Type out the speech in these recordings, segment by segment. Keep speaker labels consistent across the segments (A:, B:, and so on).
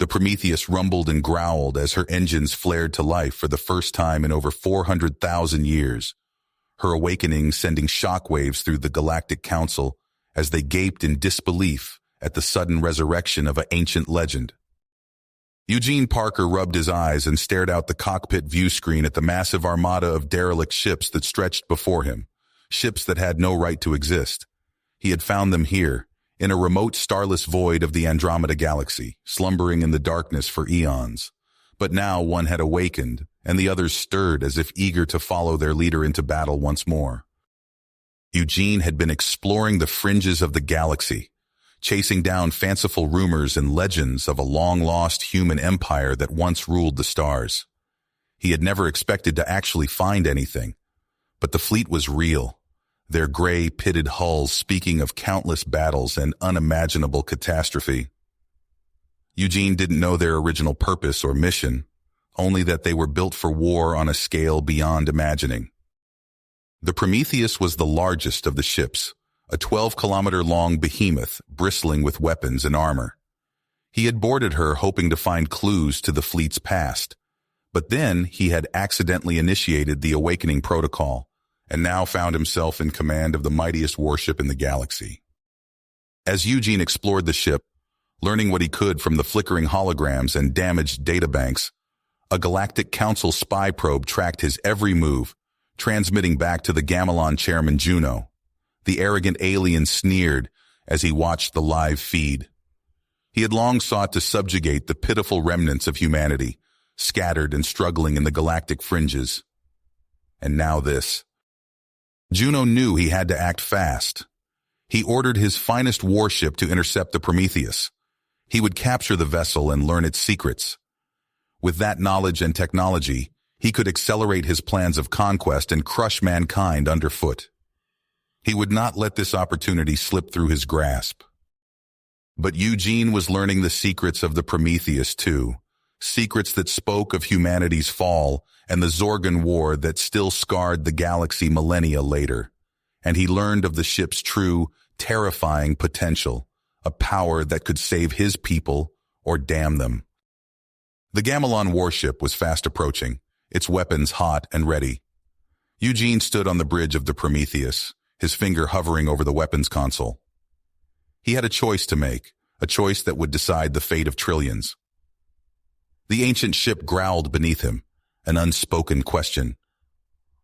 A: The Prometheus rumbled and growled as her engines flared to life for the first time in over 400,000 years, her awakening sending shockwaves through the Galactic Council as they gaped in disbelief at the sudden resurrection of an ancient legend. Eugene Parker rubbed his eyes and stared out the cockpit view screen at the massive armada of derelict ships that stretched before him, ships that had no right to exist. He had found them here, in a remote starless void of the Andromeda Galaxy, slumbering in the darkness for eons. But now one had awakened, and the others stirred as if eager to follow their leader into battle once more. Eugene had been exploring the fringes of the galaxy, chasing down fanciful rumors and legends of a long-lost human empire that once ruled the stars. He had never expected to actually find anything, but the fleet was real, their gray, pitted hulls speaking of countless battles and unimaginable catastrophe. Eugene didn't know their original purpose or mission, only that they were built for war on a scale beyond imagining. The Prometheus was the largest of the ships, a 12-kilometer-long behemoth bristling with weapons and armor. He had boarded her hoping to find clues to the fleet's past, but then he had accidentally initiated the awakening protocol, and now found himself in command of the mightiest warship in the galaxy. As Eugene explored the ship, learning what he could from the flickering holograms and damaged databanks, a Galactic Council spy probe tracked his every move, transmitting back to the Gamelon chairman Juno. The arrogant alien sneered as he watched the live feed. He had long sought to subjugate the pitiful remnants of humanity, scattered and struggling in the galactic fringes. And now this. Juno knew he had to act fast. He ordered his finest warship to intercept the Prometheus. He would capture the vessel and learn its secrets. With that knowledge and technology, he could accelerate his plans of conquest and crush mankind underfoot. He would not let this opportunity slip through his grasp. But Eugene was learning the secrets of the Prometheus too, secrets that spoke of humanity's fall and the Zorgon War that still scarred the galaxy millennia later. And he learned of the ship's true, terrifying potential, a power that could save his people or damn them. The Gamelon warship was fast approaching, its weapons hot and ready. Eugene stood on the bridge of the Prometheus, his finger hovering over the weapons console. He had a choice to make, a choice that would decide the fate of trillions. The ancient ship growled beneath him, an unspoken question.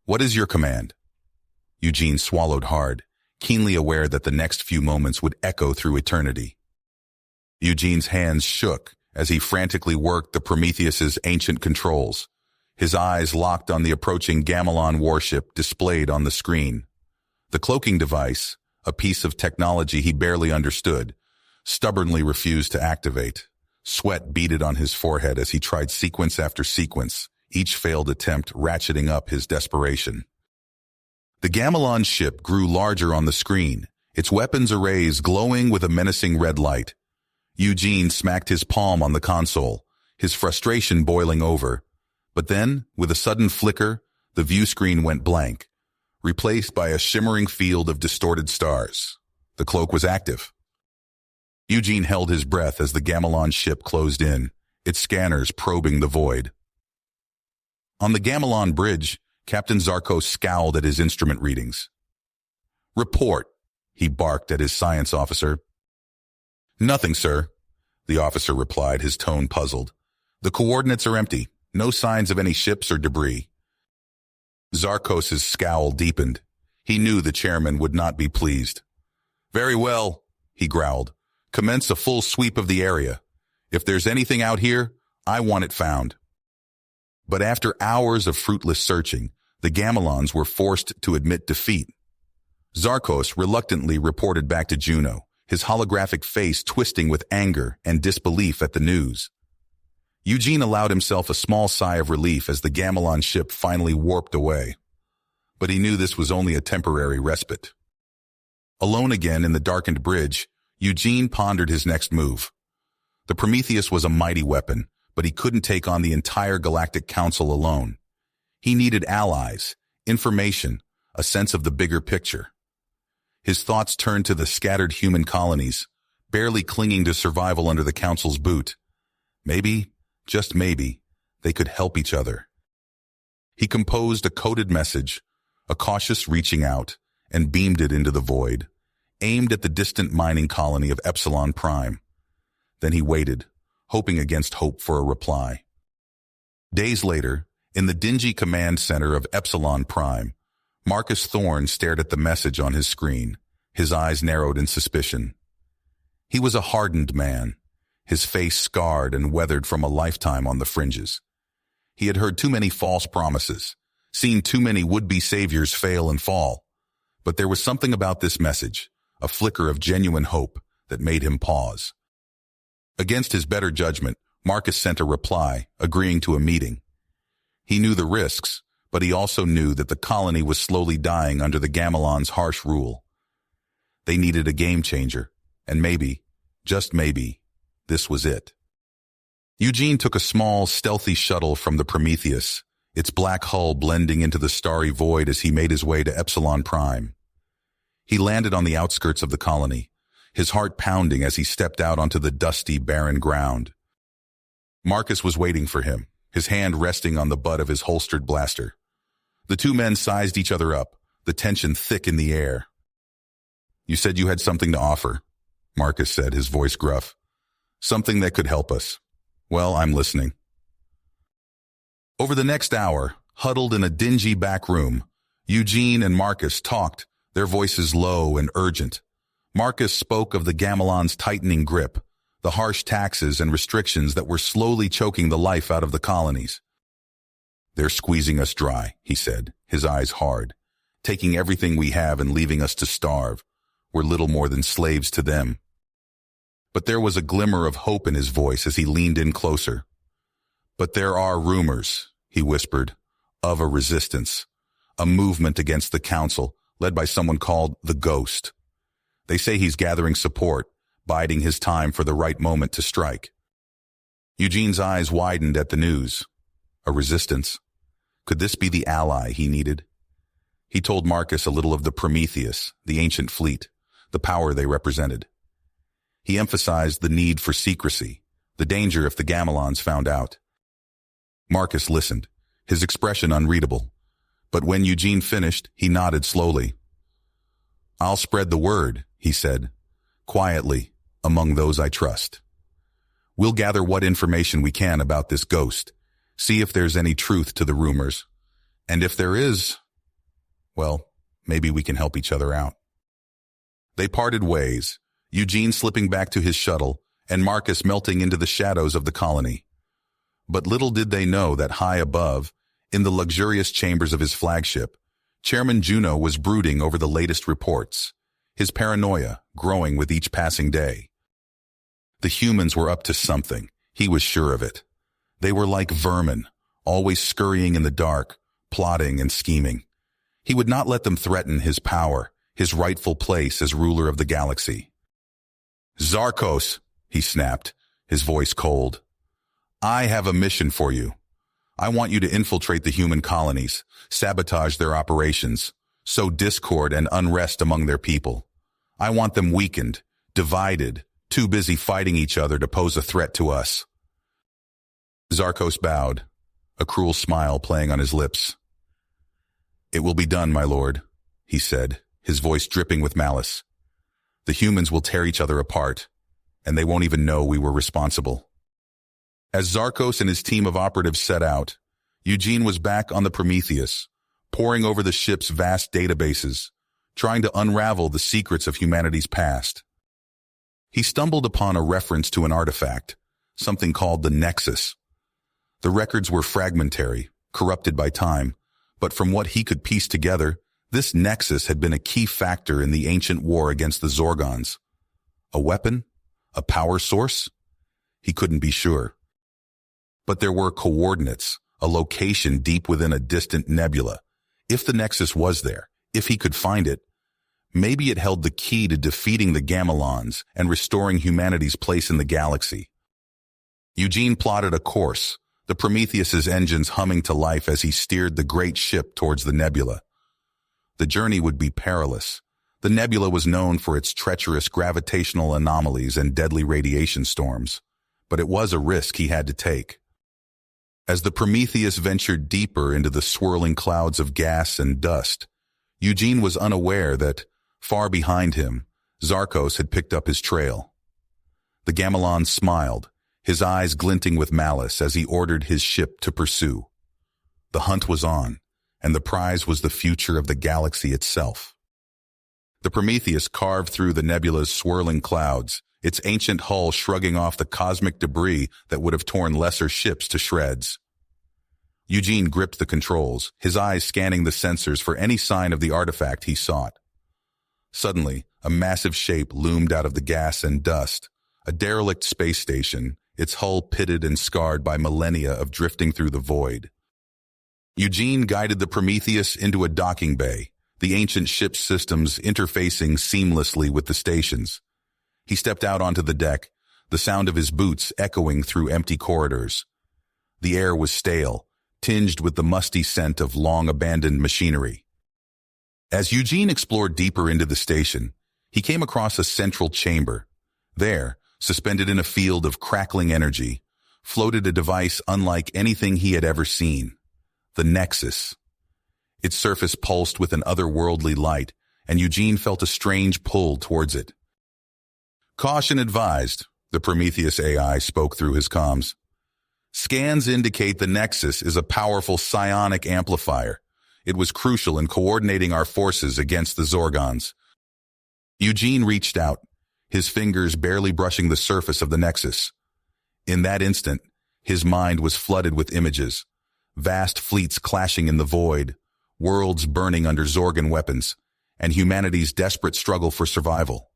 A: "What is your command?" Eugene swallowed hard, keenly aware that the next few moments would echo through eternity. Eugene's hands shook as he frantically worked the Prometheus's ancient controls, his eyes locked on the approaching Gamelon warship displayed on the screen. The cloaking device, a piece of technology he barely understood, stubbornly refused to activate. Sweat beaded on his forehead as he tried sequence after sequence, each failed attempt ratcheting up his desperation. The Gamelon ship grew larger on the screen, its weapons arrays glowing with a menacing red light. Eugene smacked his palm on the console, his frustration boiling over. But then, with a sudden flicker, the view screen went blank, replaced by a shimmering field of distorted stars. The cloak was active. Eugene held his breath as the Gamelon ship closed in, its scanners probing the void. On the Gamelon bridge, Captain Zarkos scowled at his instrument readings. "Report," he barked at his science officer. "Nothing, sir," the officer replied, his tone puzzled. "The coordinates are empty. No signs of any ships or debris." Zarkos' scowl deepened. He knew the chairman would not be pleased. "Very well," he growled. "Commence a full sweep of the area. If there's anything out here, I want it found." But after hours of fruitless searching, the Gamelons were forced to admit defeat. Zarkos reluctantly reported back to Juno, his holographic face twisting with anger and disbelief at the news. Eugene allowed himself a small sigh of relief as the Gamelon ship finally warped away. But he knew this was only a temporary respite. Alone again in the darkened bridge, Eugene pondered his next move. The Prometheus was a mighty weapon, but he couldn't take on the entire Galactic Council alone. He needed allies, information, a sense of the bigger picture. His thoughts turned to the scattered human colonies, barely clinging to survival under the Council's boot. Maybe, just maybe, they could help each other. He composed a coded message, a cautious reaching out, and beamed it into the void, aimed at the distant mining colony of Epsilon Prime. Then he waited, hoping against hope for a reply. Days later, in the dingy command center of Epsilon Prime, Marcus Thorne stared at the message on his screen, his eyes narrowed in suspicion. He was a hardened man, his face scarred and weathered from a lifetime on the fringes. He had heard too many false promises, seen too many would-be saviors fail and fall. But there was something about this message, a flicker of genuine hope, that made him pause. Against his better judgment, Marcus sent a reply, agreeing to a meeting. He knew the risks, but he also knew that the colony was slowly dying under the Gamelon's harsh rule. They needed a game-changer, and maybe, just maybe, this was it. Eugene took a small, stealthy shuttle from the Prometheus, its black hull blending into the starry void as he made his way to Epsilon Prime. He landed on the outskirts of the colony, his heart pounding as he stepped out onto the dusty, barren ground. Marcus was waiting for him, his hand resting on the butt of his holstered blaster. The two men sized each other up, the tension thick in the air. "You said you had something to offer," Marcus said, his voice gruff. "Something that could help us. Well, I'm listening." Over the next hour, huddled in a dingy back room, Eugene and Marcus talked, their voices low and urgent. Marcus spoke of the Gamelon's tightening grip, the harsh taxes and restrictions that were slowly choking the life out of the colonies. "They're squeezing us dry," he said, his eyes hard, "taking everything we have and leaving us to starve. We're little more than slaves to them." But there was a glimmer of hope in his voice as he leaned in closer. "But there are rumors," he whispered, "of a resistance, a movement against the council, led by someone called the Ghost. They say he's gathering support, biding his time for the right moment to strike." Eugene's eyes widened at the news. A resistance? Could this be the ally he needed? He told Marcus a little of the Prometheus, the ancient fleet, the power they represented. He emphasized the need for secrecy, the danger if the Gamelons found out. Marcus listened, his expression unreadable. But when Eugene finished, he nodded slowly. "I'll spread the word," he said, quietly, "among those I trust. We'll gather what information we can about this ghost, see if there's any truth to the rumors. And if there is, well, maybe we can help each other out." They parted ways, Eugene slipping back to his shuttle, and Marcus melting into the shadows of the colony. But little did they know that high above, in the luxurious chambers of his flagship, Chairman Juno was brooding over the latest reports, his paranoia growing with each passing day. The humans were up to something, he was sure of it. They were like vermin, always scurrying in the dark, plotting and scheming. He would not let them threaten his power, his rightful place as ruler of the galaxy. "Zarkos," he snapped, his voice cold. "I have a mission for you. I want you to infiltrate the human colonies, sabotage their operations, sow discord and unrest among their people. I want them weakened, divided, too busy fighting each other to pose a threat to us." Zarkos bowed, a cruel smile playing on his lips. "It will be done, my lord," he said, his voice dripping with malice. "The humans will tear each other apart, and they won't even know we were responsible." As Zarkos and his team of operatives set out, Eugene was back on the Prometheus, poring over the ship's vast databases, trying to unravel the secrets of humanity's past. He stumbled upon a reference to an artifact, something called the Nexus. The records were fragmentary, corrupted by time, but from what he could piece together, this Nexus had been a key factor in the ancient war against the Zorgons. A weapon? A power source? He couldn't be sure. But there were coordinates, a location deep within a distant nebula. If the Nexus was there, if he could find it, maybe it held the key to defeating the Gamelons and restoring humanity's place in the galaxy. Eugene plotted a course, the Prometheus's engines humming to life as he steered the great ship towards the nebula. The journey would be perilous. The nebula was known for its treacherous gravitational anomalies and deadly radiation storms. but it was a risk he had to take. As the Prometheus ventured deeper into the swirling clouds of gas and dust, Eugene was unaware that, far behind him, Zarkos had picked up his trail. The Gamelon smiled, his eyes glinting with malice as he ordered his ship to pursue. The hunt was on, and the prize was the future of the galaxy itself. The Prometheus carved through the nebula's swirling clouds, its ancient hull shrugging off the cosmic debris that would have torn lesser ships to shreds. Eugene gripped the controls, his eyes scanning the sensors for any sign of the artifact he sought. Suddenly, a massive shape loomed out of the gas and dust, a derelict space station, its hull pitted and scarred by millennia of drifting through the void. Eugene guided the Prometheus into a docking bay, the ancient ship's systems interfacing seamlessly with the stations. He stepped out onto the deck, the sound of his boots echoing through empty corridors. The air was stale, tinged with the musty scent of long-abandoned machinery. As Eugene explored deeper into the station, he came across a central chamber. There, suspended in a field of crackling energy, floated a device unlike anything he had ever seen. The Nexus. Its surface pulsed with an otherworldly light, and Eugene felt a strange pull towards it. "Caution advised," the Prometheus AI spoke through his comms. "Scans indicate the Nexus is a powerful psionic amplifier. It was crucial in coordinating our forces against the Zorgons." Eugene reached out, his fingers barely brushing the surface of the Nexus. In that instant, his mind was flooded with images, vast fleets clashing in the void, worlds burning under Zorgon weapons, and humanity's desperate struggle for survival.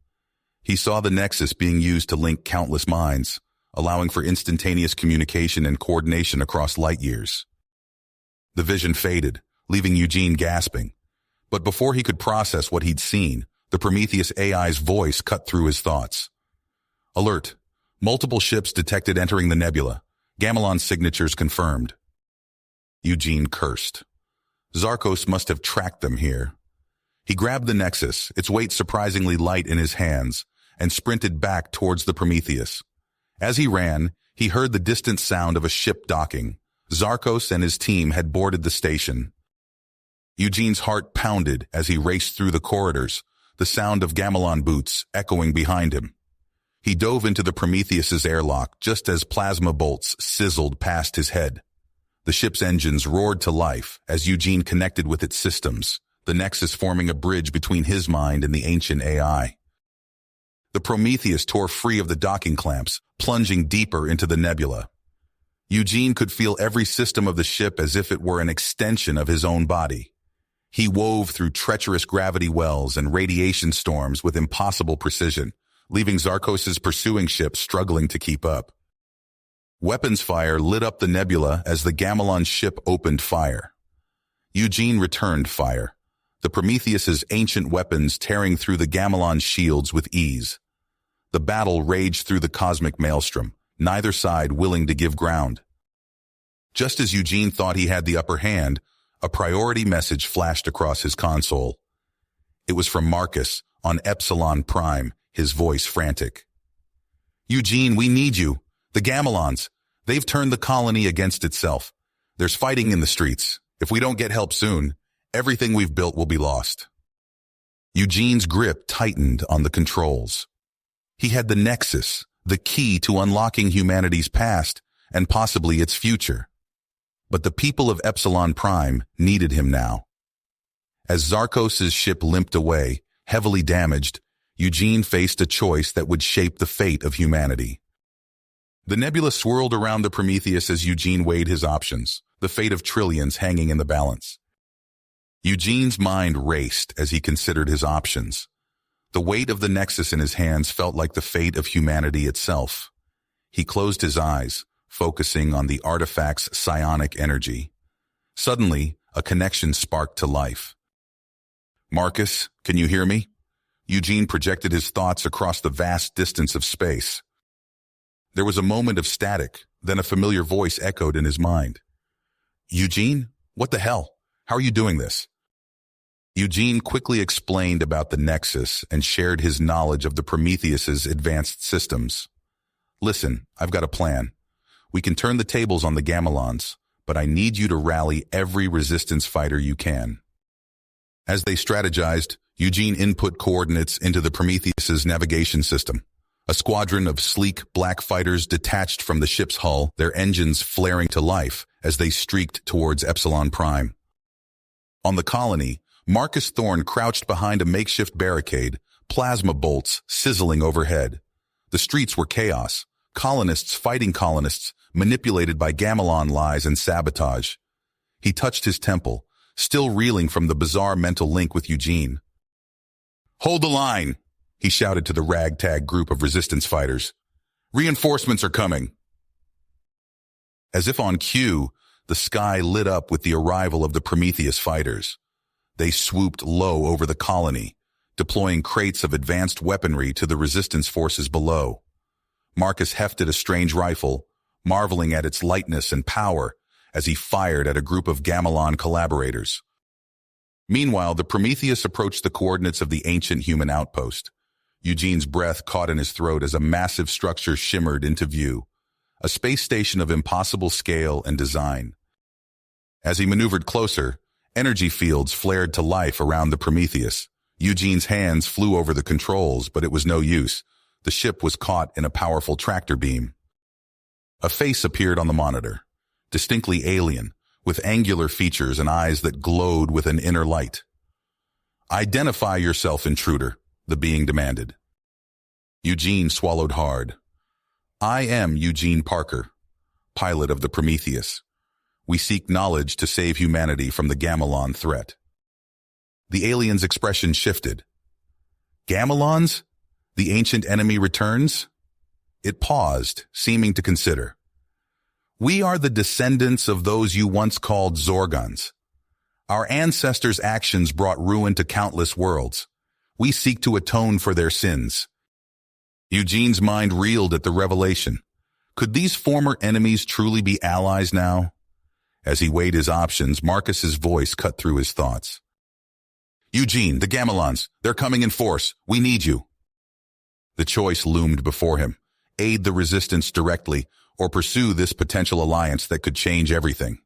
A: He saw the Nexus being used to link countless minds, allowing for instantaneous communication and coordination across light years. The vision faded, leaving Eugene gasping. But before he could process what he'd seen, the Prometheus AI's voice cut through his thoughts. "Alert. Multiple ships detected entering the nebula. Gamelon's signatures confirmed." Eugene cursed. Zarkos must have tracked them here. He grabbed the Nexus, its weight surprisingly light in his hands, and sprinted back towards the Prometheus. As he ran, he heard the distant sound of a ship docking. Zarkos and his team had boarded the station. Eugene's heart pounded as he raced through the corridors, the sound of Gamelon boots echoing behind him. He dove into the Prometheus's airlock just as plasma bolts sizzled past his head. The ship's engines roared to life as Eugene connected with its systems, the Nexus forming a bridge between his mind and the ancient AI. The Prometheus tore free of the docking clamps, plunging deeper into the nebula. Eugene could feel every system of the ship as if it were an extension of his own body. He wove through treacherous gravity wells and radiation storms with impossible precision, leaving Zarkos's pursuing ship struggling to keep up. Weapons fire lit up the nebula as the Gamelon ship opened fire. Eugene returned fire, the Prometheus's ancient weapons tearing through the Gamelon shields with ease. The battle raged through the cosmic maelstrom, neither side willing to give ground. Just as Eugene thought he had the upper hand, a priority message flashed across his console. It was from Marcus on Epsilon Prime, his voice frantic. "Eugene, we need you. The Gamelons. They've turned the colony against itself. There's fighting in the streets. If we don't get help soon, everything we've built will be lost." Eugene's grip tightened on the controls. He had the Nexus, the key to unlocking humanity's past and possibly its future. But the people of Epsilon Prime needed him now. As Zarkos's ship limped away, heavily damaged, Eugene faced a choice that would shape the fate of humanity. The nebula swirled around the Prometheus as Eugene weighed his options, the fate of trillions hanging in the balance. Eugene's mind raced as he considered his options. The weight of the Nexus in his hands felt like the fate of humanity itself. He closed his eyes, focusing on the artifact's psionic energy. Suddenly, a connection sparked to life. "Marcus, can you hear me?" Eugene projected his thoughts across the vast distance of space. There was a moment of static, then a familiar voice echoed in his mind. "Eugene? What the hell? How are you doing this?" Eugene quickly explained about the Nexus and shared his knowledge of the Prometheus's advanced systems. Listen, I've got a plan. We can turn the tables on the Gamelons, but I need you to rally every resistance fighter you can. As they strategized, Eugene input coordinates into the Prometheus's navigation system. A squadron of sleek black fighters detached from the ship's hull, their engines flaring to life as they streaked towards Epsilon Prime. On the colony, Marcus Thorne crouched behind a makeshift barricade, plasma bolts sizzling overhead. The streets were chaos, colonists fighting colonists, manipulated by Gamelon lies and sabotage. He touched his temple, still reeling from the bizarre mental link with Eugene. "Hold the line!" he shouted to the ragtag group of resistance fighters. "Reinforcements are coming." As if on cue, the sky lit up with the arrival of the Prometheus fighters. They swooped low over the colony, deploying crates of advanced weaponry to the resistance forces below. Marcus hefted a strange rifle, marveling at its lightness and power as he fired at a group of Gamelon collaborators. Meanwhile, the Prometheus approached the coordinates of the ancient human outpost. Eugene's breath caught in his throat as a massive structure shimmered into view, a space station of impossible scale and design. As he maneuvered closer, energy fields flared to life around the Prometheus. Eugene's hands flew over the controls, but it was no use. The ship was caught in a powerful tractor beam. A face appeared on the monitor, distinctly alien, with angular features and eyes that glowed with an inner light. "Identify yourself, intruder," the being demanded. Eugene swallowed hard. "I am Eugene Parker, pilot of the Prometheus. We seek knowledge to save humanity from the Gamelon threat." The alien's expression shifted. "Gamelons? The ancient enemy returns?" It paused, seeming to consider. "We are the descendants of those you once called Zorgons. Our ancestors' actions brought ruin to countless worlds. We seek to atone for their sins." Eugene's mind reeled at the revelation. Could these former enemies truly be allies now? As he weighed his options, Marcus's voice cut through his thoughts. "Eugene, the Gamelons, they're coming in force. We need you." The choice loomed before him. Aid the resistance directly, or pursue this potential alliance that could change everything.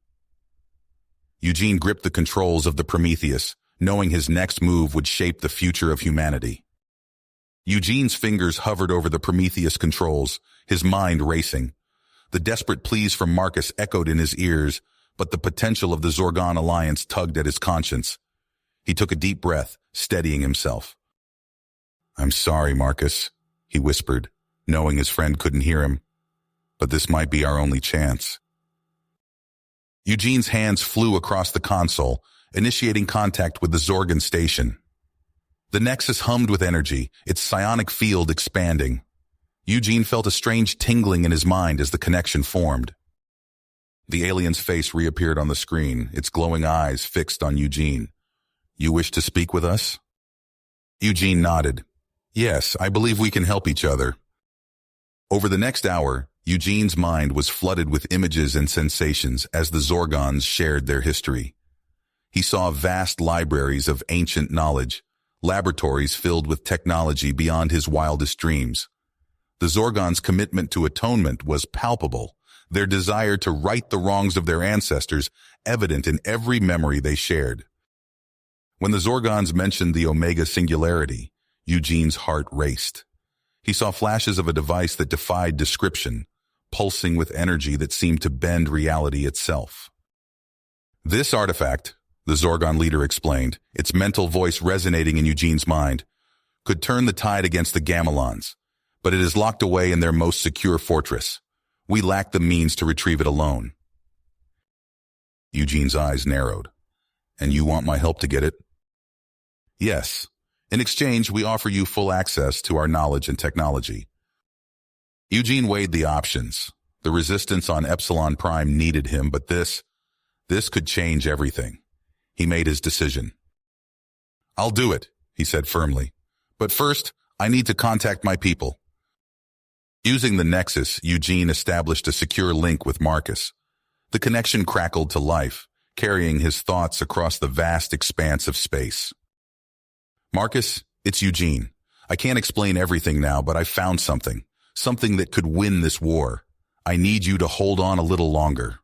A: Eugene gripped the controls of the Prometheus, knowing his next move would shape the future of humanity. Eugene's fingers hovered over the Prometheus controls, his mind racing. The desperate pleas from Marcus echoed in his ears, but the potential of the Zorgon alliance tugged at his conscience. He took a deep breath, steadying himself. "I'm sorry, Marcus," he whispered, knowing his friend couldn't hear him. "But this might be our only chance." Eugene's hands flew across the console, initiating contact with the Zorgon station. The Nexus hummed with energy, its psionic field expanding. Eugene felt a strange tingling in his mind as the connection formed. The alien's face reappeared on the screen, its glowing eyes fixed on Eugene. "You wish to speak with us?" Eugene nodded. "Yes, I believe we can help each other." Over the next hour, Eugene's mind was flooded with images and sensations as the Zorgons shared their history. He saw vast libraries of ancient knowledge, laboratories filled with technology beyond his wildest dreams. The Zorgons' commitment to atonement was palpable, their desire to right the wrongs of their ancestors evident in every memory they shared. When the Zorgons mentioned the Omega Singularity, Eugene's heart raced. He saw flashes of a device that defied description, pulsing with energy that seemed to bend reality itself. "This artifact," the Zorgon leader explained, its mental voice resonating in Eugene's mind, "could turn the tide against the Gamelons, but it is locked away in their most secure fortress. We lack the means to retrieve it alone." Eugene's eyes narrowed. "And you want my help to get it?" "Yes. In exchange, we offer you full access to our knowledge and technology." Eugene weighed the options. The resistance on Epsilon Prime needed him, but this could change everything. He made his decision. "I'll do it," he said firmly. "But first, I need to contact my people." Using the Nexus, Eugene established a secure link with Marcus. The connection crackled to life, carrying his thoughts across the vast expanse of space. "Marcus, it's Eugene. I can't explain everything now, but I found something something that could win this war. I need you to hold on a little longer.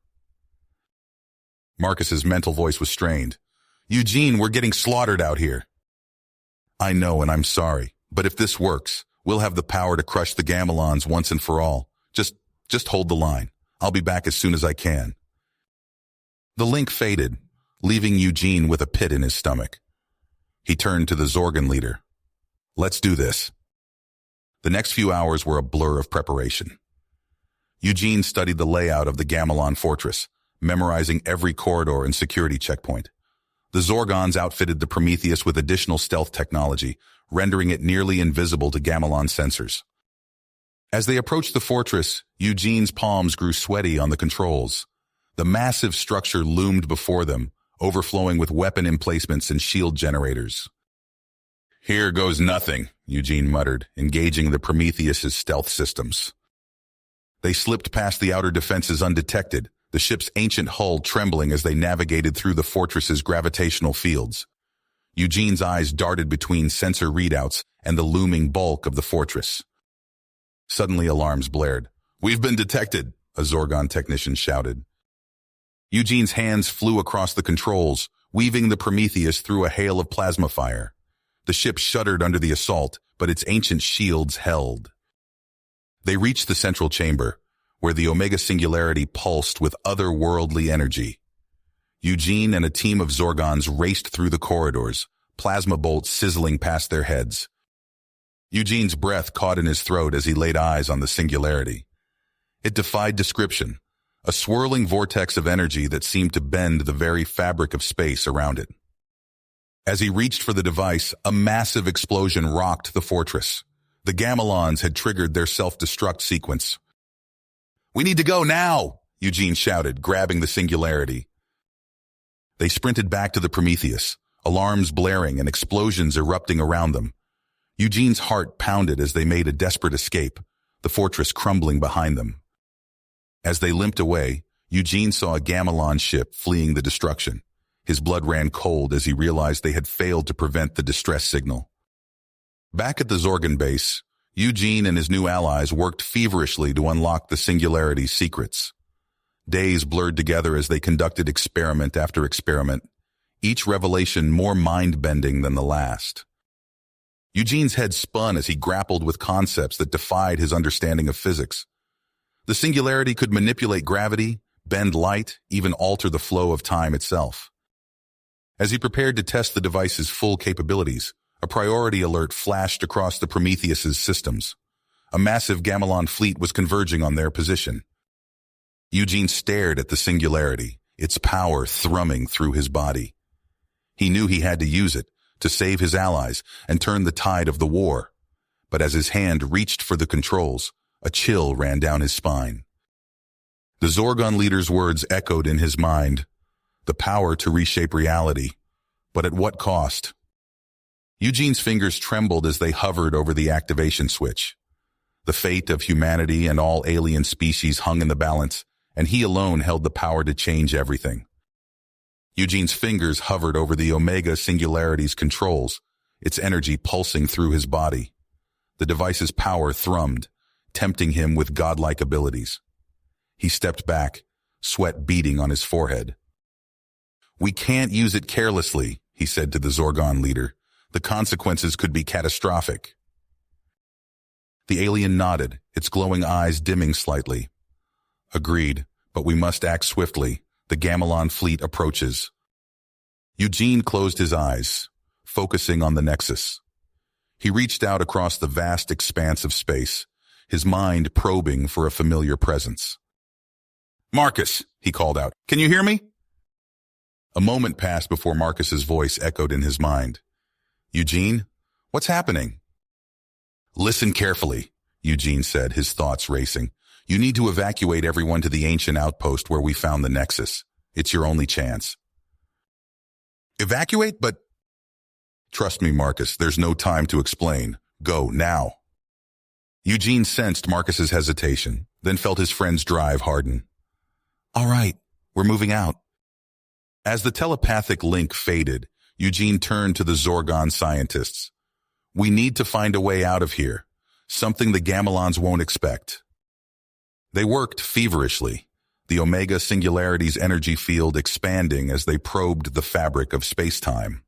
A: Marcus's mental voice was strained. Eugene, we're getting slaughtered out here. I know, and I'm sorry, but if this works, we'll have the power to crush the Gamelons once and for all. Just hold the line. I'll be back as soon as I can. The link faded, leaving Eugene with a pit in his stomach. He turned to the Zorgon leader. Let's do this. The next few hours were a blur of preparation. Eugene studied the layout of the Gamelon fortress, memorizing every corridor and security checkpoint. The Zorgons outfitted the Prometheus with additional stealth technology, rendering it nearly invisible to Gamelon sensors. As they approached the fortress, Eugene's palms grew sweaty on the controls. The massive structure loomed before them, overflowing with weapon emplacements and shield generators. Here goes nothing, Eugene muttered, engaging the Prometheus's stealth systems. They slipped past the outer defenses undetected, the ship's ancient hull trembling as they navigated through the fortress's gravitational fields. Eugene's eyes darted between sensor readouts and the looming bulk of the fortress. Suddenly alarms blared. We've been detected, a Zorgon technician shouted. Eugene's hands flew across the controls, weaving the Prometheus through a hail of plasma fire. The ship shuddered under the assault, but its ancient shields held. They reached the central chamber, where the Omega Singularity pulsed with otherworldly energy. Eugene and a team of Zorgons raced through the corridors, plasma bolts sizzling past their heads. Eugene's breath caught in his throat as he laid eyes on the Singularity. It defied description, a swirling vortex of energy that seemed to bend the very fabric of space around it. As he reached for the device, a massive explosion rocked the fortress. The Gamelons had triggered their self-destruct sequence. We need to go now, Eugene shouted, grabbing the Singularity. They sprinted back to the Prometheus, alarms blaring and explosions erupting around them. Eugene's heart pounded as they made a desperate escape, the fortress crumbling behind them. As they limped away, Eugene saw a Gamelon ship fleeing the destruction. His blood ran cold as he realized they had failed to prevent the distress signal. Back at the Zorgon base, Eugene and his new allies worked feverishly to unlock the Singularity's secrets. Days blurred together as they conducted experiment after experiment, each revelation more mind-bending than the last. Eugene's head spun as he grappled with concepts that defied his understanding of physics. The Singularity could manipulate gravity, bend light, even alter the flow of time itself. As he prepared to test the device's full capabilities, a priority alert flashed across the Prometheus's systems. A massive Gamelon fleet was converging on their position. Eugene stared at the Singularity, its power thrumming through his body. He knew he had to use it to save his allies and turn the tide of the war. But as his hand reached for the controls, a chill ran down his spine. The Zorgon leader's words echoed in his mind, the power to reshape reality, but at what cost? Eugene's fingers trembled as they hovered over the activation switch. The fate of humanity and all alien species hung in the balance, and he alone held the power to change everything. Eugene's fingers hovered over the Omega Singularity's controls, its energy pulsing through his body. The device's power thrummed, tempting him with godlike abilities. He stepped back, sweat beading on his forehead. We can't use it carelessly, he said to the Zorgon leader. The consequences could be catastrophic. The alien nodded, its glowing eyes dimming slightly. Agreed, but we must act swiftly. The Gamelon fleet approaches. Eugene closed his eyes, focusing on the Nexus. He reached out across the vast expanse of space, his mind probing for a familiar presence. Marcus, he called out, can you hear me? A moment passed before Marcus's voice echoed in his mind. Eugene, what's happening? Listen carefully, Eugene said, his thoughts racing. You need to evacuate everyone to the ancient outpost where we found the Nexus. It's your only chance. Evacuate, but... Trust me, Marcus, there's no time to explain. Go, now. Eugene sensed Marcus's hesitation, then felt his friend's drive harden. All right, we're moving out. As the telepathic link faded, Eugene turned to the Zorgon scientists. We need to find a way out of here. something the Gamelons won't expect. They worked feverishly, the Omega Singularity's energy field expanding as they probed the fabric of space-time.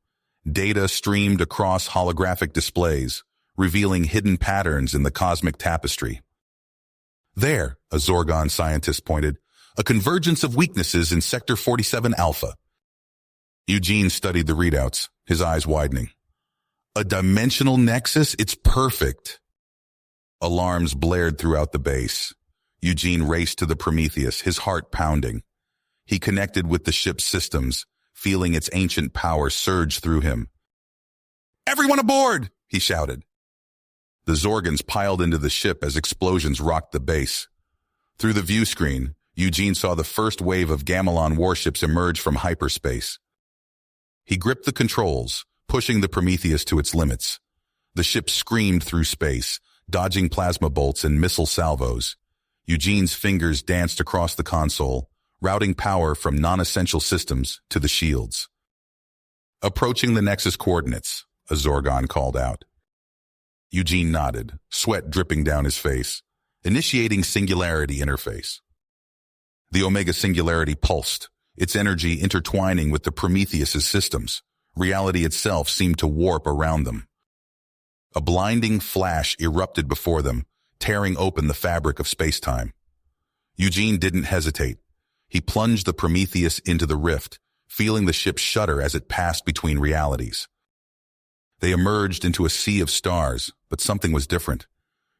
A: Data streamed across holographic displays, revealing hidden patterns in the cosmic tapestry. There, a Zorgon scientist pointed, a convergence of weaknesses in Sector 47 Alpha. Eugene studied the readouts, his eyes widening. A dimensional nexus? It's perfect. Alarms blared throughout the base. Eugene raced to the Prometheus, his heart pounding. He connected with the ship's systems, feeling its ancient power surge through him. "Everyone aboard!" he shouted. The Zorgons piled into the ship as explosions rocked the base. Through the view screen, Eugene saw the first wave of Gamelon warships emerge from hyperspace. He gripped the controls, pushing the Prometheus to its limits. The ship screamed through space, dodging plasma bolts and missile salvos. Eugene's fingers danced across the console, routing power from non-essential systems to the shields. "Approaching the Nexus coordinates," a Zorgon called out. Eugene nodded, sweat dripping down his face, initiating Singularity interface. The Omega Singularity pulsed, its energy intertwining with the Prometheus's systems. Reality itself seemed to warp around them. A blinding flash erupted before them, tearing open the fabric of space-time. Eugene didn't hesitate. He plunged the Prometheus into the rift, feeling the ship shudder as it passed between realities. They emerged into a sea of stars, but something was different.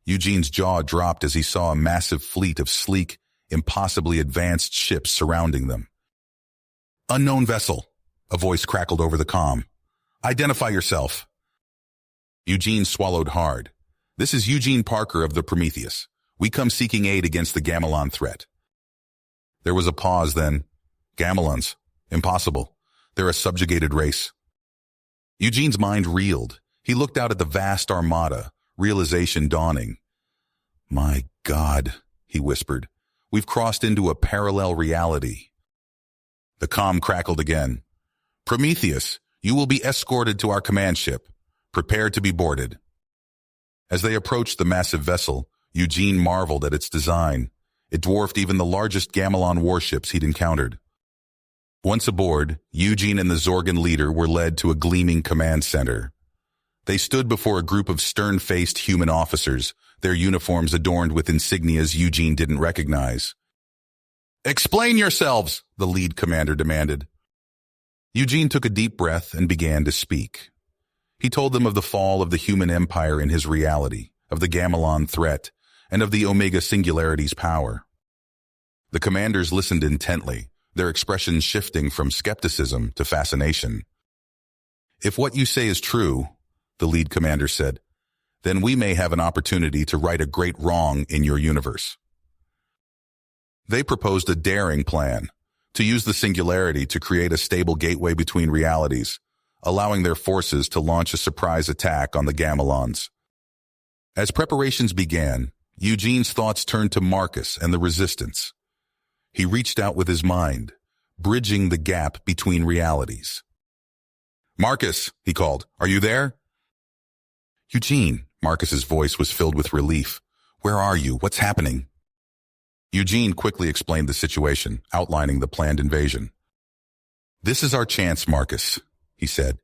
A: Eugene's jaw dropped as he saw a massive fleet of sleek, impossibly advanced ships surrounding them. "Unknown vessel," a voice crackled over the comm. "Identify yourself." Eugene swallowed hard. "This is Eugene Parker of the Prometheus. We come seeking aid against the Gamelon threat." There was a pause then. "Gamelons? Impossible. They're a subjugated race." Eugene's mind reeled. He looked out at the vast armada, realization dawning. "My God," he whispered. "We've crossed into a parallel reality." The comm crackled again. "Prometheus, you will be escorted to our command ship. Prepare to be boarded." As they approached the massive vessel, Eugene marveled at its design. It dwarfed even the largest Gamelon warships he'd encountered. Once aboard, Eugene and the Zorgon leader were led to a gleaming command center. They stood before a group of stern-faced human officers, their uniforms adorned with insignias Eugene didn't recognize. "Explain yourselves," the lead commander demanded. Eugene took a deep breath and began to speak. He told them of the fall of the human empire in his reality, of the Gamelon threat, and of the Omega Singularity's power. The commanders listened intently, their expressions shifting from skepticism to fascination. "If what you say is true," the lead commander said, "then we may have an opportunity to right a great wrong in your universe." They proposed a daring plan, to use the Singularity to create a stable gateway between realities, allowing their forces to launch a surprise attack on the Gamelons. As preparations began, Eugene's thoughts turned to Marcus and the Resistance. He reached out with his mind, bridging the gap between realities. "Marcus," he called, "are you there?" "Eugene," Marcus's voice was filled with relief. "Where are you? What's happening?" Eugene quickly explained the situation, outlining the planned invasion. "This is our chance, Marcus," he said.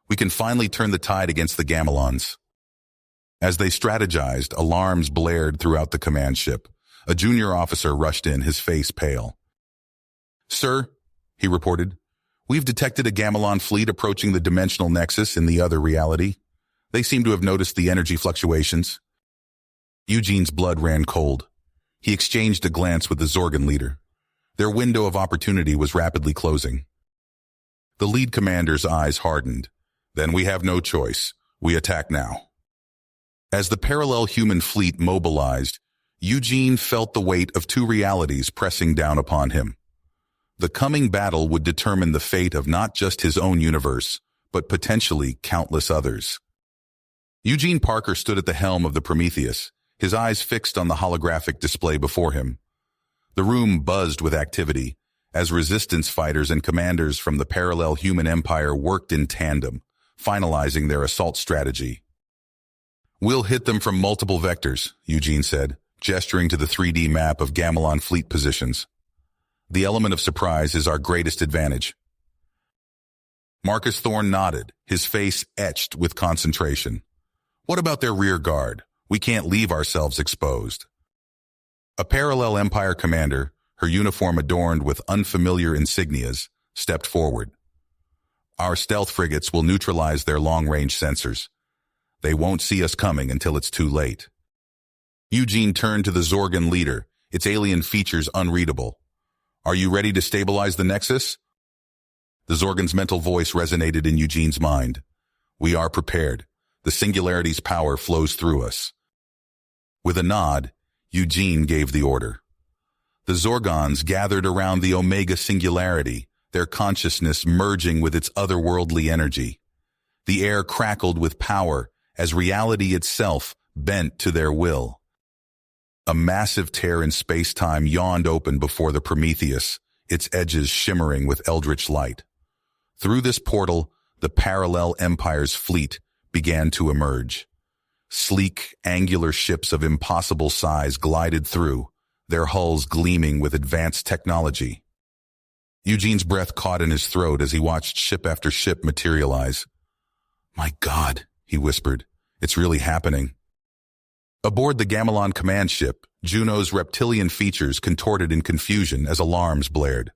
A: "We can finally turn the tide against the Gamelons." As they strategized, alarms blared throughout the command ship. A junior officer rushed in, his face pale. "Sir," he reported, "we've detected a Gamelon fleet approaching the dimensional nexus in the other reality. They seem to have noticed the energy fluctuations." Eugene's blood ran cold. He exchanged a glance with the Zorgon leader. Their window of opportunity was rapidly closing. The lead commander's eyes hardened. "Then we have no choice. We attack now." As the parallel human fleet mobilized, Eugene felt the weight of two realities pressing down upon him. The coming battle would determine the fate of not just his own universe, but potentially countless others. Eugene Parker stood at the helm of the Prometheus, his eyes fixed on the holographic display before him. The room buzzed with activity, as resistance fighters and commanders from the parallel human empire worked in tandem, finalizing their assault strategy. We'll hit them from multiple vectors, Eugene said, gesturing to the 3D map of Gamelon fleet positions. The element of surprise is our greatest advantage. Marcus Thorne nodded, his face etched with concentration. What about their rear guard? We can't leave ourselves exposed. A parallel Empire commander, her uniform adorned with unfamiliar insignias, stepped forward. Our stealth frigates will neutralize their long-range sensors. They won't see us coming until it's too late. Eugene turned to the Zorgan leader, its alien features unreadable. Are you ready to stabilize the Nexus? The Zorgan's mental voice resonated in Eugene's mind. We are prepared. The Singularity's power flows through us. With a nod, Eugene gave the order. The Zorgons gathered around the Omega Singularity, their consciousness merging with its otherworldly energy. The air crackled with power as reality itself bent to their will. A massive tear in space-time yawned open before the Prometheus, its edges shimmering with eldritch light. Through this portal, the parallel Empire's fleet began to emerge. Sleek, angular ships of impossible size glided through, their hulls gleaming with advanced technology. Eugene's breath caught in his throat as he watched ship after ship materialize. My God, he whispered, it's really happening. Aboard the Gamelon command ship, Juno's reptilian features contorted in confusion as alarms blared.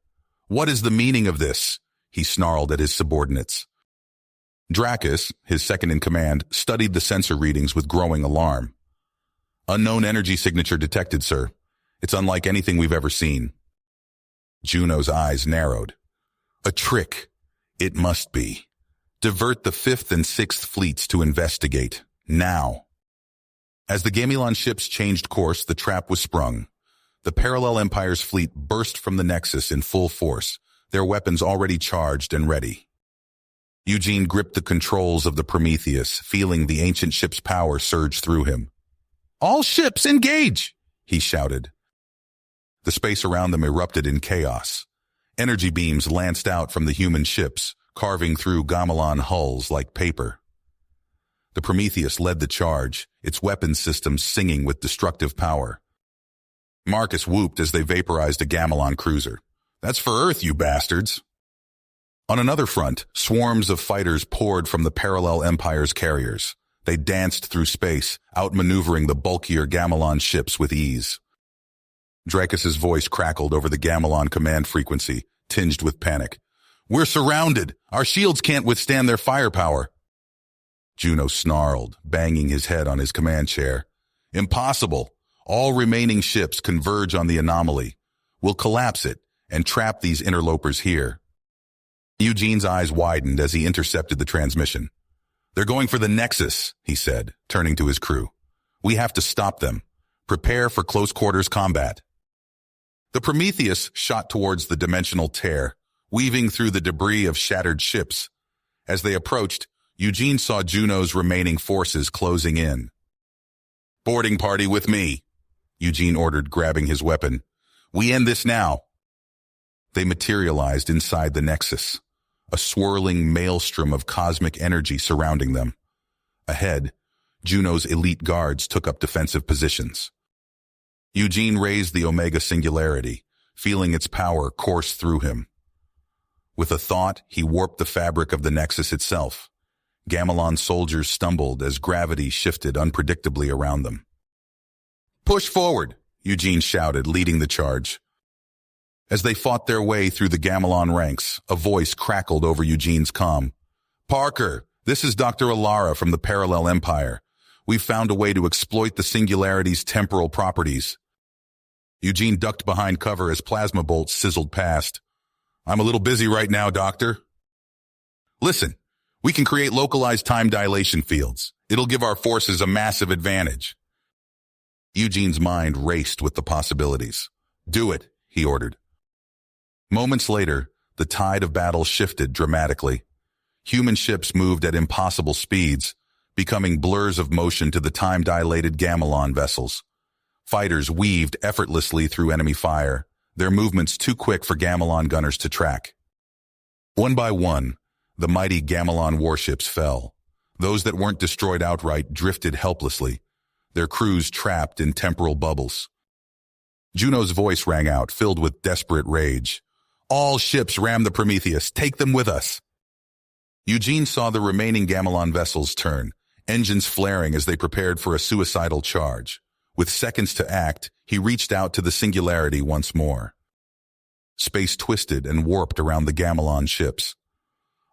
A: What is the meaning of this? He snarled at his subordinates. Dracus, his second-in-command, studied the sensor readings with growing alarm. Unknown energy signature detected, sir. It's unlike anything we've ever seen. Juno's eyes narrowed. A trick. It must be. Divert the 5th and 6th fleets to investigate. Now. As the Gamelon ships changed course, the trap was sprung. The Parallel Empire's fleet burst from the Nexus in full force, their weapons already charged and ready. Eugene gripped the controls of the Prometheus, feeling the ancient ship's power surge through him. All ships engage! He shouted. The space around them erupted in chaos. Energy beams lanced out from the human ships, carving through Gamelon hulls like paper. The Prometheus led the charge, its weapons systems singing with destructive power. Marcus whooped as they vaporized a Gamelon cruiser. That's for Earth, you bastards! On another front, swarms of fighters poured from the Parallel Empire's carriers. They danced through space, outmaneuvering the bulkier Gamelon ships with ease. Dracus's voice crackled over the Gamelon command frequency, tinged with panic. We're surrounded! Our shields can't withstand their firepower! Juno snarled, banging his head on his command chair. Impossible! All remaining ships converge on the anomaly. We'll collapse it and trap these interlopers here. Eugene's eyes widened as he intercepted the transmission. They're going for the Nexus, he said, turning to his crew. We have to stop them. Prepare for close-quarters combat. The Prometheus shot towards the dimensional tear, weaving through the debris of shattered ships. As they approached, Eugene saw Juno's remaining forces closing in. Boarding party with me, Eugene ordered, grabbing his weapon. We end this now. They materialized inside the Nexus, a swirling maelstrom of cosmic energy surrounding them. Ahead, Juno's elite guards took up defensive positions. Eugene raised the Omega Singularity, feeling its power course through him. With a thought, he warped the fabric of the Nexus itself. Gamelon soldiers stumbled as gravity shifted unpredictably around them. Push forward, Eugene shouted, leading the charge. As they fought their way through the Gamelon ranks, a voice crackled over Eugene's comm. Parker, this is Dr. Alara from the Parallel Empire. We've found a way to exploit the Singularity's temporal properties. Eugene ducked behind cover as plasma bolts sizzled past. I'm a little busy right now, Doctor. Listen, we can create localized time dilation fields. It'll give our forces a massive advantage. Eugene's mind raced with the possibilities. Do it, he ordered. Moments later, the tide of battle shifted dramatically. Human ships moved at impossible speeds, becoming blurs of motion to the time-dilated Gamelon vessels. Fighters weaved effortlessly through enemy fire, their movements too quick for Gamelon gunners to track. One by one, the mighty Gamelon warships fell. Those that weren't destroyed outright drifted helplessly, their crews trapped in temporal bubbles. Juno's voice rang out, filled with desperate rage. "All ships ram the Prometheus. Take them with us." Eugene saw the remaining Gamelon vessels turn, engines flaring as they prepared for a suicidal charge. With seconds to act, he reached out to the Singularity once more. Space twisted and warped around the Gamelon ships.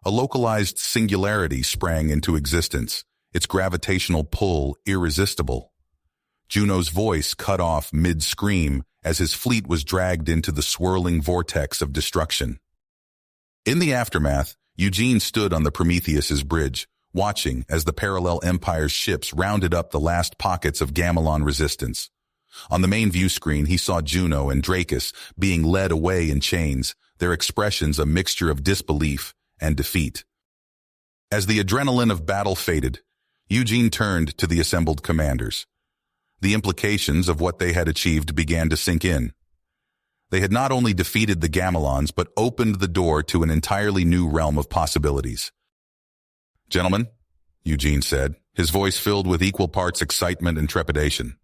A: A localized singularity sprang into existence, its gravitational pull irresistible. Juno's voice cut off mid-scream as his fleet was dragged into the swirling vortex of destruction. In the aftermath, Eugene stood on the Prometheus's bridge, watching as the parallel Empire's ships rounded up the last pockets of Gamelon resistance. On the main view screen, he saw Juno and Dracus being led away in chains, their expressions a mixture of disbelief and defeat. As the adrenaline of battle faded, Eugene turned to the assembled commanders. The implications of what they had achieved began to sink in. They had not only defeated the Gamelons, but opened the door to an entirely new realm of possibilities. "Gentlemen," Eugene said, his voice filled with equal parts excitement and trepidation,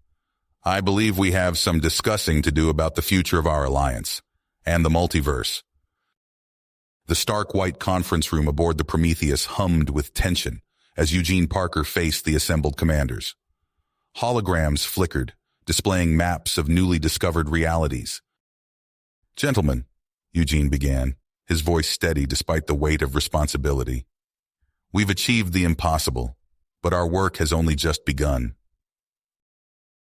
A: "I believe we have some discussing to do about the future of our alliance and the multiverse." The stark white conference room aboard the Prometheus hummed with tension as Eugene Parker faced the assembled commanders. Holograms flickered, displaying maps of newly discovered realities. "Gentlemen," Eugene began, his voice steady despite the weight of responsibility, "we've achieved the impossible, but our work has only just begun."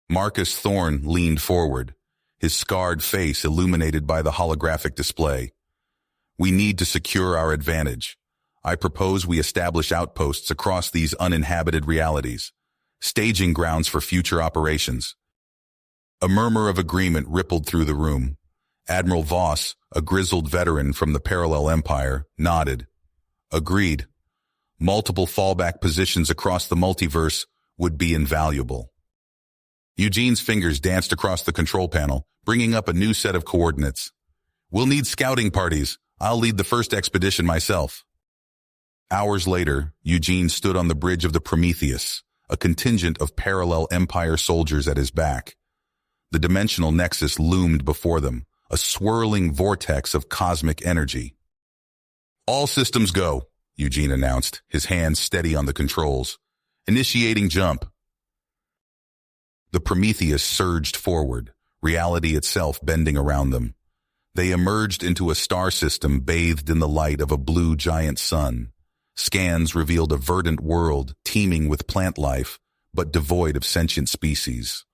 A: Marcus Thorne leaned forward, his scarred face illuminated by the holographic display. "We need to secure our advantage. I propose we establish outposts across these uninhabited realities, staging grounds for future operations." A murmur of agreement rippled through the room. Admiral Voss, a grizzled veteran from the Parallel Empire, nodded. Agreed. Multiple fallback positions across the multiverse would be invaluable. Eugene's fingers danced across the control panel, bringing up a new set of coordinates. "We'll need scouting parties. I'll lead the first expedition myself." Hours later, Eugene stood on the bridge of the Prometheus, a contingent of Parallel Empire soldiers at his back. The dimensional nexus loomed before them, a swirling vortex of cosmic energy. "All systems go," Eugene announced, his hands steady on the controls. "Initiating jump." The Prometheus surged forward, reality itself bending around them. They emerged into a star system bathed in the light of a blue giant sun. Scans revealed a verdant world teeming with plant life, but devoid of sentient species.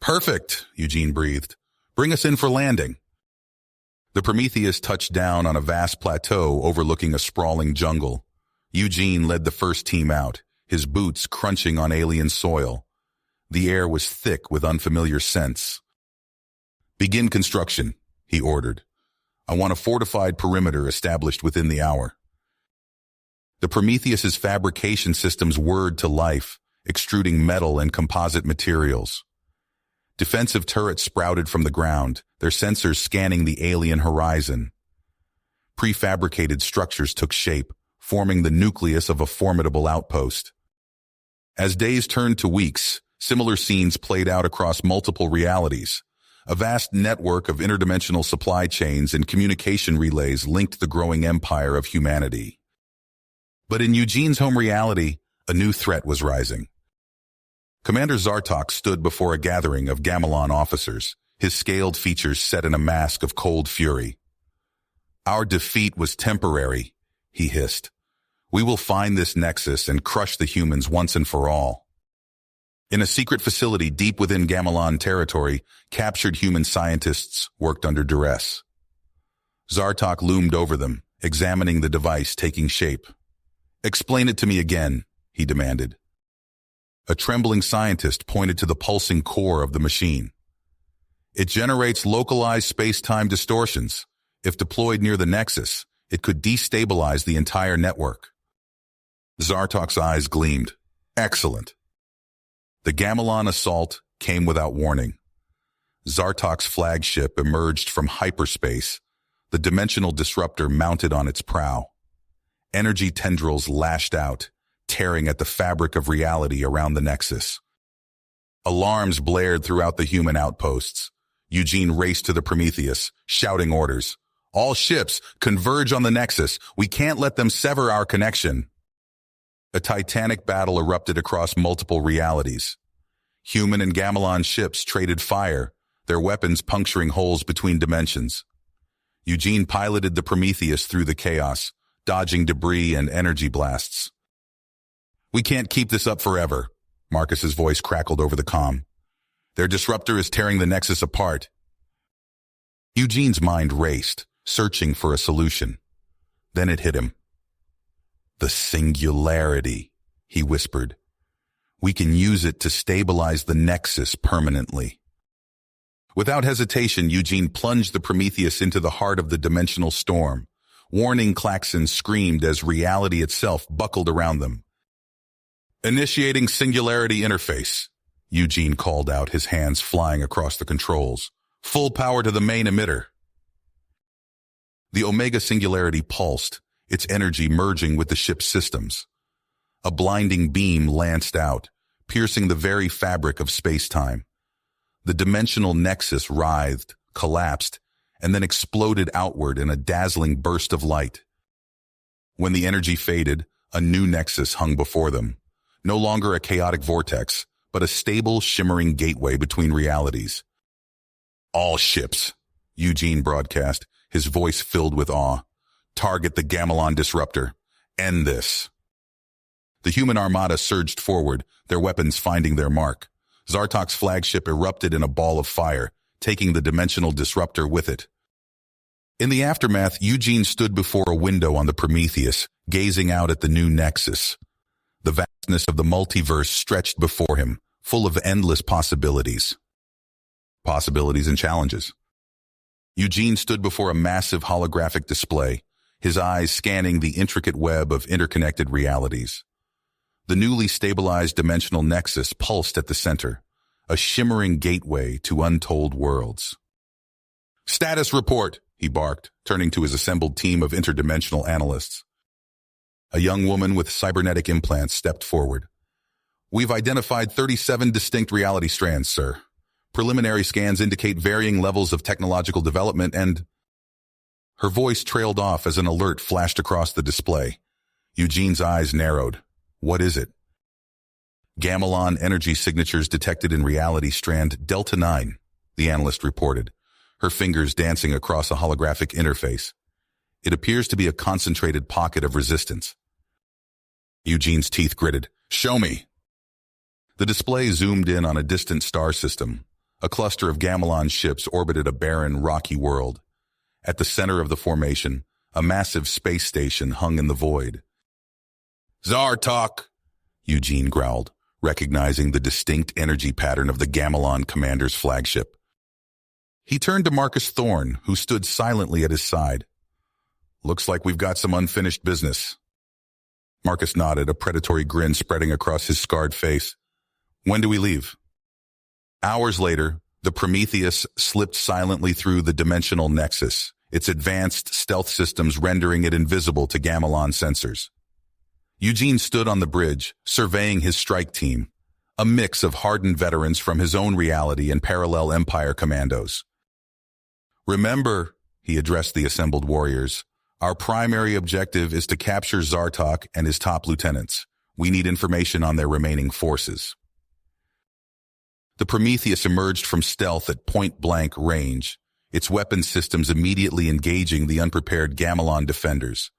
A: "Perfect," Eugene breathed. "Bring us in for landing." The Prometheus touched down on a vast plateau overlooking a sprawling jungle. Eugene led the first team out, his boots crunching on alien soil. The air was thick with unfamiliar scents. "Begin construction," he ordered. "I want a fortified perimeter established within the hour." The Prometheus's fabrication systems whirred to life, extruding metal and composite materials. Defensive turrets sprouted from the ground, their sensors scanning the alien horizon. Prefabricated structures took shape, forming the nucleus of a formidable outpost. As days turned to weeks, similar scenes played out across multiple realities. A vast network of interdimensional supply chains and communication relays linked the growing empire of humanity. But in Eugene's home reality, a new threat was rising. Commander Zartok stood before a gathering of Gamelon officers, his scaled features set in a mask of cold fury. "Our defeat was temporary," he hissed. "We will find this nexus and crush the humans once and for all." In a secret facility deep within Gamelon territory, captured human scientists worked under duress. Zartok loomed over them, examining the device taking shape. "Explain it to me again," he demanded. A trembling scientist pointed to the pulsing core of the machine. "It generates localized space-time distortions. If deployed near the nexus, it could destabilize the entire network." Zartok's eyes gleamed. "Excellent." The Gamelon assault came without warning. Zartok's flagship emerged from hyperspace, the dimensional disruptor mounted on its prow. Energy tendrils lashed out, tearing at the fabric of reality around the Nexus. Alarms blared throughout the human outposts. Eugene raced to the Prometheus, shouting orders. All ships, converge on the Nexus. We can't let them sever our connection. A titanic battle erupted across multiple realities. Human and Gamelon ships traded fire, their weapons puncturing holes between dimensions. Eugene piloted the Prometheus through the chaos, dodging debris and energy blasts. We can't keep this up forever, Marcus's voice crackled over the comm. Their disruptor is tearing the Nexus apart. Eugene's mind raced, searching for a solution. Then it hit him. The singularity, he whispered. We can use it to stabilize the Nexus permanently. Without hesitation, Eugene plunged the Prometheus into the heart of the dimensional storm. Warning klaxons screamed as reality itself buckled around them. Initiating singularity interface, Eugene called out, his hands flying across the controls. Full power to the main emitter. The Omega Singularity pulsed, its energy merging with the ship's systems. A blinding beam lanced out, piercing the very fabric of space-time. The dimensional nexus writhed, collapsed, and then exploded outward in a dazzling burst of light. When the energy faded, a new nexus hung before them. No longer a chaotic vortex, but a stable, shimmering gateway between realities. All ships, Eugene broadcast, his voice filled with awe. Target the Gamelon disruptor. End this. The human armada surged forward, their weapons finding their mark. Zartok's flagship erupted in a ball of fire, taking the dimensional disruptor with it. In the aftermath, Eugene stood before a window on the Prometheus, gazing out at the new nexus. The vastness of the multiverse stretched before him, full of endless possibilities. Possibilities and challenges. Eugene stood before a massive holographic display, his eyes scanning the intricate web of interconnected realities. The newly stabilized dimensional nexus pulsed at the center, a shimmering gateway to untold worlds. Status report, he barked, turning to his assembled team of interdimensional analysts. A young woman with cybernetic implants stepped forward. We've identified 37 distinct reality strands, sir. Preliminary scans indicate varying levels of technological development and... Her voice trailed off as an alert flashed across the display. Eugene's eyes narrowed. What is it? Gamelon energy signatures detected in reality strand Delta 9, the analyst reported, her fingers dancing across a holographic interface. It appears to be a concentrated pocket of resistance. Eugene's teeth gritted. Show me. The display zoomed in on a distant star system. A cluster of Gamelon ships orbited a barren, rocky world. At the center of the formation, a massive space station hung in the void. Zartok, Eugene growled, recognizing the distinct energy pattern of the Gamelon commander's flagship. He turned to Marcus Thorne, who stood silently at his side. Looks like we've got some unfinished business. Marcus nodded, a predatory grin spreading across his scarred face. When do we leave? Hours later, the Prometheus slipped silently through the dimensional nexus, its advanced stealth systems rendering it invisible to Gamelon sensors. Eugene stood on the bridge, surveying his strike team, a mix of hardened veterans from his own reality and parallel Empire commandos. Remember, he addressed the assembled warriors, our primary objective is to capture Zartok and his top lieutenants. We need information on their remaining forces. The Prometheus emerged from stealth at point-blank range, its weapon systems immediately engaging the unprepared Gamelon defenders.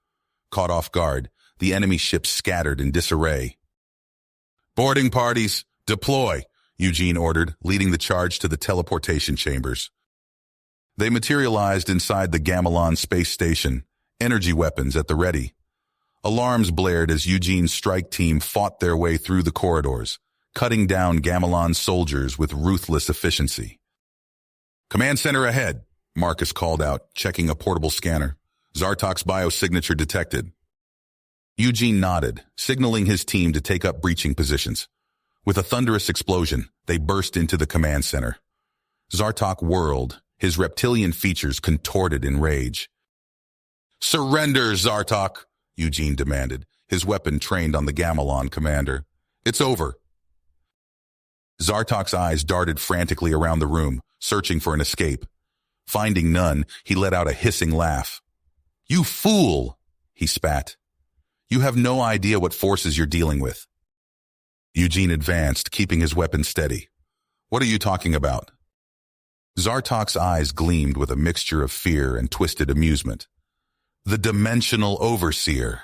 A: Caught off guard, the enemy ships scattered in disarray. Boarding parties, deploy, Eugene ordered, leading the charge to the teleportation chambers. They materialized inside the Gamelon space station, energy weapons at the ready. Alarms blared as Eugene's strike team fought their way through the corridors, cutting down Gamelon soldiers with ruthless efficiency. Command center ahead, Marcus called out, checking a portable scanner. Zartok's biosignature detected. Eugene nodded, signaling his team to take up breaching positions. With a thunderous explosion, they burst into the command center. Zartok whirled, his reptilian features contorted in rage. Surrender, Zartok, Eugene demanded, his weapon trained on the Gamelon commander. "It's over." Zartok's eyes darted frantically around the room, searching for an escape. Finding none, he let out a hissing laugh. "You fool!" he spat. "You have no idea what forces you're dealing with." Eugene advanced, keeping his weapon steady. "What are you talking about?" Zartok's eyes gleamed with a mixture of fear and twisted amusement. "The Dimensional Overseer,"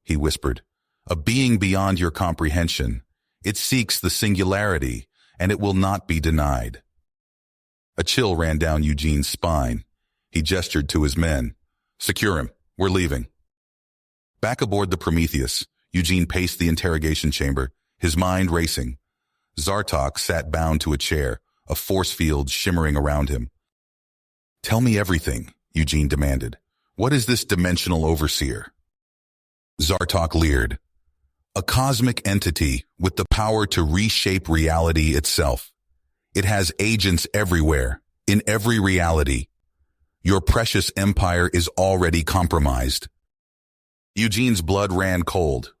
A: he whispered. "A being beyond your comprehension. It seeks the singularity, and it will not be denied." A chill ran down Eugene's spine. He gestured to his men. "Secure him. We're leaving." Back aboard the Prometheus, Eugene paced the interrogation chamber, his mind racing. Zartok sat bound to a chair, a force field shimmering around him. "Tell me everything," Eugene demanded. "What is this Dimensional Overseer?" Zartok leered. "A cosmic entity with the power to reshape reality itself. It has agents everywhere, in every reality. Your precious empire is already compromised." Eugene's blood ran cold.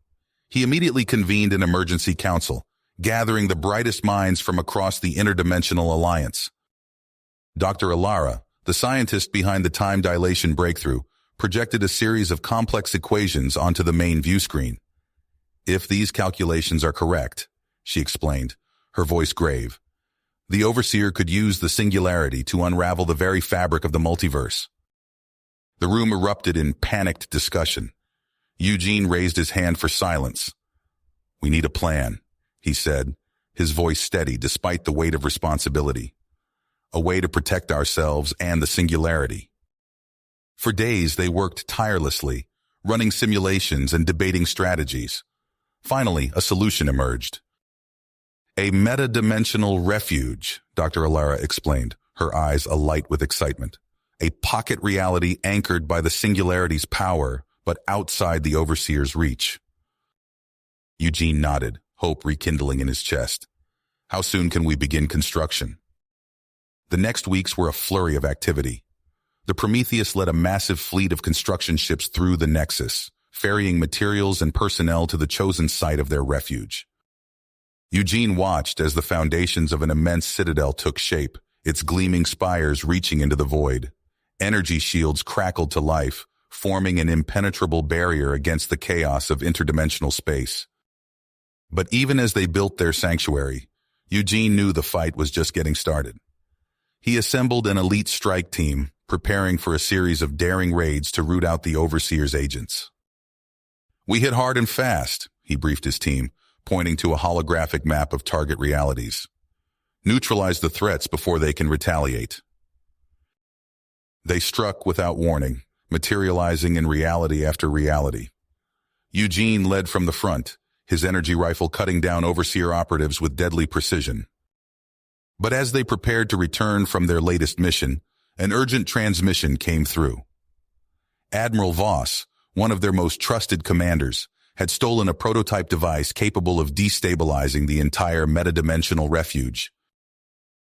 A: He immediately convened an emergency council, gathering the brightest minds from across the interdimensional alliance. Dr. Alara, the scientist behind the time dilation breakthrough, projected a series of complex equations onto the main view screen. "If these calculations are correct," she explained, her voice grave, "the Overseer could use the singularity to unravel the very fabric of the multiverse." The room erupted in panicked discussion. Eugene raised his hand for silence. "We need a plan," he said, his voice steady despite the weight of responsibility. "A way to protect ourselves and the singularity." For days they worked tirelessly, running simulations and debating strategies. Finally, a solution emerged. "A meta-dimensional refuge," Dr. Alara explained, her eyes alight with excitement. "A pocket reality anchored by the singularity's power, but outside the Overseer's reach." Eugene nodded, hope rekindling in his chest. "How soon can we begin construction?" The next weeks were a flurry of activity. The Prometheus led a massive fleet of construction ships through the Nexus, ferrying materials and personnel to the chosen site of their refuge. Eugene watched as the foundations of an immense citadel took shape, its gleaming spires reaching into the void. Energy shields crackled to life, forming an impenetrable barrier against the chaos of interdimensional space. But even as they built their sanctuary, Eugene knew the fight was just getting started. He assembled an elite strike team, preparing for a series of daring raids to root out the Overseer's agents. "We hit hard and fast," he briefed his team, pointing to a holographic map of target realities. "Neutralize the threats before they can retaliate." They struck without warning, materializing in reality after reality. Eugene led from the front, his energy rifle cutting down Overseer operatives with deadly precision. But as they prepared to return from their latest mission, an urgent transmission came through. Admiral Voss, one of their most trusted commanders, had stolen a prototype device capable of destabilizing the entire metadimensional refuge.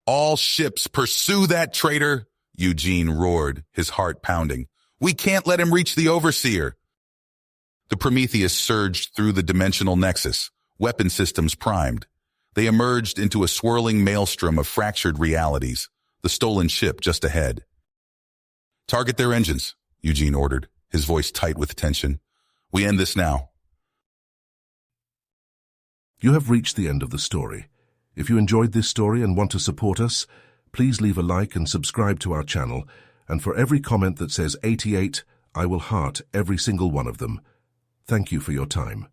A: "All ships pursue that traitor!" Eugene roared, his heart pounding. "We can't let him reach the Overseer!" The Prometheus surged through the dimensional nexus, weapon systems primed. They emerged into a swirling maelstrom of fractured realities, the stolen ship just ahead. "Target their engines," Eugene ordered, his voice tight with tension. "We end this now."
B: You have reached the end of the story. If you enjoyed this story and want to support us, please leave a like and subscribe to our channel, and for every comment that says 88, I will heart every single one of them. Thank you for your time.